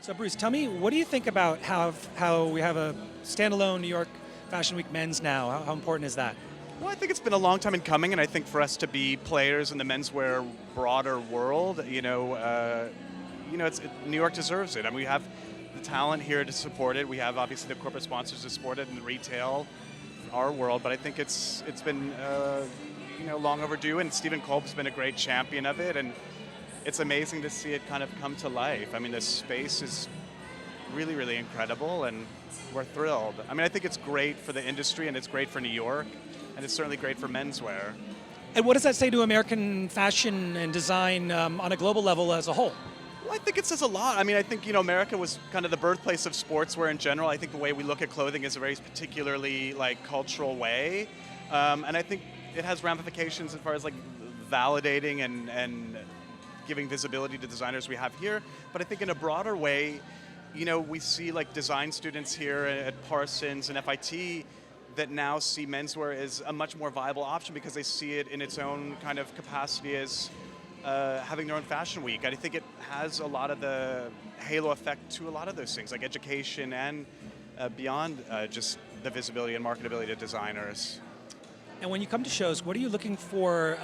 So Bruce, tell me, what do you think about how we have a standalone New York Fashion Week men's now? How important is that? Well, I think it's been a long time in coming, and I think for us to be players in the menswear broader world, New York deserves it. I mean, we have the talent here to support it. We have obviously the corporate sponsors to support it, and the retail, our world. But I think it's been long overdue, and Stephen Kolb's been a great champion of it, and it's amazing to see it kind of come to life. I mean, the space is really, really incredible, and we're thrilled. I mean, I think it's great for the industry, and it's great for New York, and it's certainly great for menswear. And what does that say to American fashion and design on a global level as a whole? Well, I think it says a lot. I mean, I think, America was kind of the birthplace of sportswear in general. I think the way we look at clothing is a very particularly, cultural way. And I think it has ramifications as far as, validating and giving visibility to designers we have here. But I think in a broader way, we see, design students here at Parsons and FIT that now see menswear as a much more viable option because they see it in its own kind of capacity as having their own fashion week. I think it has a lot of the halo effect to a lot of those things, like education and beyond just the visibility and marketability to designers. And when you come to shows, what are you looking for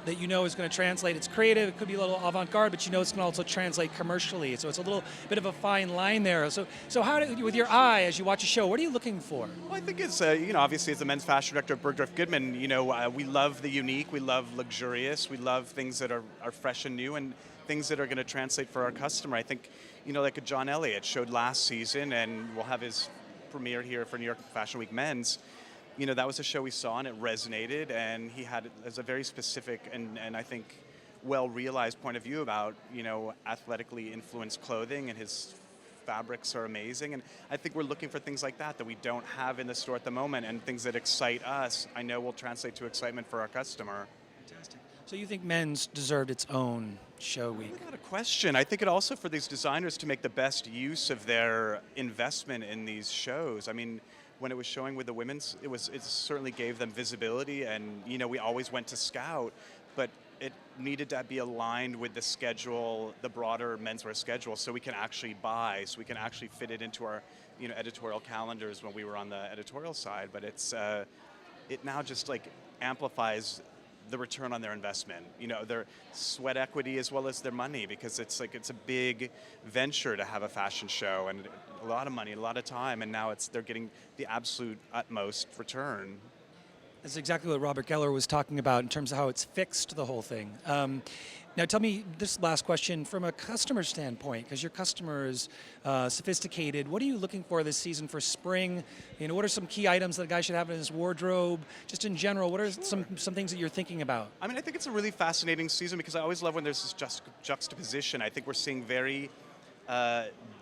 that you know is going to translate? It's creative, it could be a little avant-garde, but you know it's going to also translate commercially. So it's a little bit of a fine line there. So how do, with your eye, as you watch a show, what are you looking for? Well, I think it's, obviously as the men's fashion director of Bergdorf Goodman, we love the unique, we love luxurious, we love things that are fresh and new and things that are going to translate for our customer. I think, like a John Elliott showed last season, and we'll have his premiere here for New York Fashion Week Men's. That was a show we saw and it resonated, and he had as a very specific and I think well-realized point of view about, athletically influenced clothing, and his fabrics are amazing. And I think we're looking for things like that we don't have in the store at the moment, and things that excite us, I know will translate to excitement for our customer. Fantastic. So you think men's deserved its own show week? Without a question. I think it also for these designers to make the best use of their investment in these shows. I mean, when it was showing with the women's, it certainly gave them visibility, and we always went to scout, but it needed to be aligned with the schedule, the broader menswear schedule, so we can actually buy, so we can actually fit it into our editorial calendars when we were on the editorial side. But it now just amplifies the return on their investment, their sweat equity as well as their money, because it's a big venture to have a fashion show, and a lot of money, a lot of time, and now they're getting the absolute utmost return. That's exactly what Robert Geller was talking about in terms of how it's fixed the whole thing. Now tell me this last question from a customer standpoint, because your customer is sophisticated. What are you looking for this season for spring? What are some key items that a guy should have in his wardrobe? Just in general, what are some things that you're thinking about? I mean, I think it's a really fascinating season because I always love when there's this juxtaposition. I think we're seeing very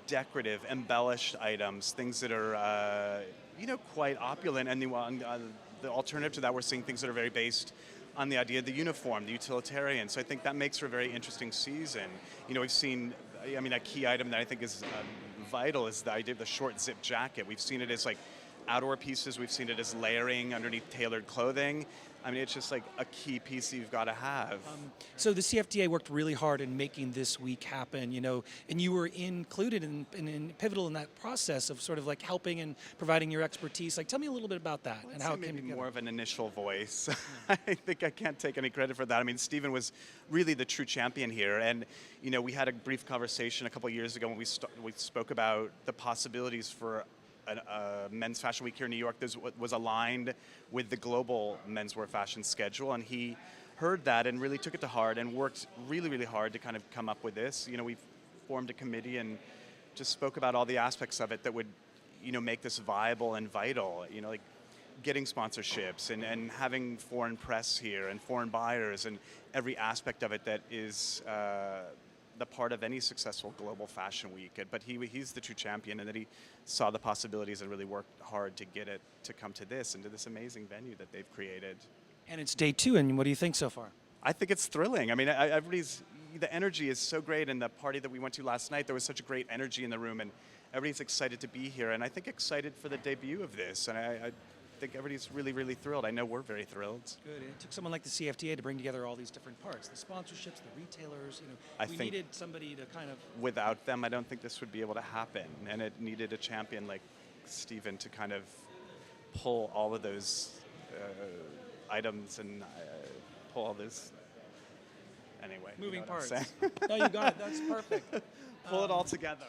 decorative, embellished items, things that are quite opulent, and the alternative to that, we're seeing things that are very based on the idea of the uniform, the utilitarian. So I think that makes for a very interesting season. We've seen, a key item that I think is vital is the idea of the short zip jacket. We've seen it as outdoor pieces. We've seen it as layering underneath tailored clothing. I mean, it's just a key piece that you've got to have. So the CFDA worked really hard in making this week happen, and you were included in pivotal in that process of sort of helping and providing your expertise. Tell me a little bit about that and how it came together. More of an initial voice. I think I can't take any credit for that. I mean, Stephen was really the true champion here, and we had a brief conversation a couple of years ago when we spoke about the possibilities for a men's fashion week here in New York that was aligned with the global menswear fashion schedule, and he heard that and really took it to heart and worked really, really hard to kind of come up with this. We've formed a committee and just spoke about all the aspects of it that would, make this viable and vital. Getting sponsorships and having foreign press here and foreign buyers and every aspect of it that is the part of any successful global fashion week. But he's the true champion, and that he saw the possibilities and really worked hard to get it to come to this amazing venue that they've created. And it's day 2, and what do you think so far? I think it's thrilling. I mean, the energy is so great, and the party that we went to last night, there was such a great energy in the room, and everybody's excited to be here, and I think excited for the debut of this. And think everybody's really, really thrilled. I know we're very thrilled. Good. And it took someone like the CFDA to bring together all these different parts, the sponsorships, the retailers. I We think needed somebody to kind of. without them, I don't think this would be able to happen. And it needed a champion like Stephen to kind of pull all of those items and pull all those. Anyway, Moving you know what I'm parts. saying? No, you got it. That's perfect. Pull it all together.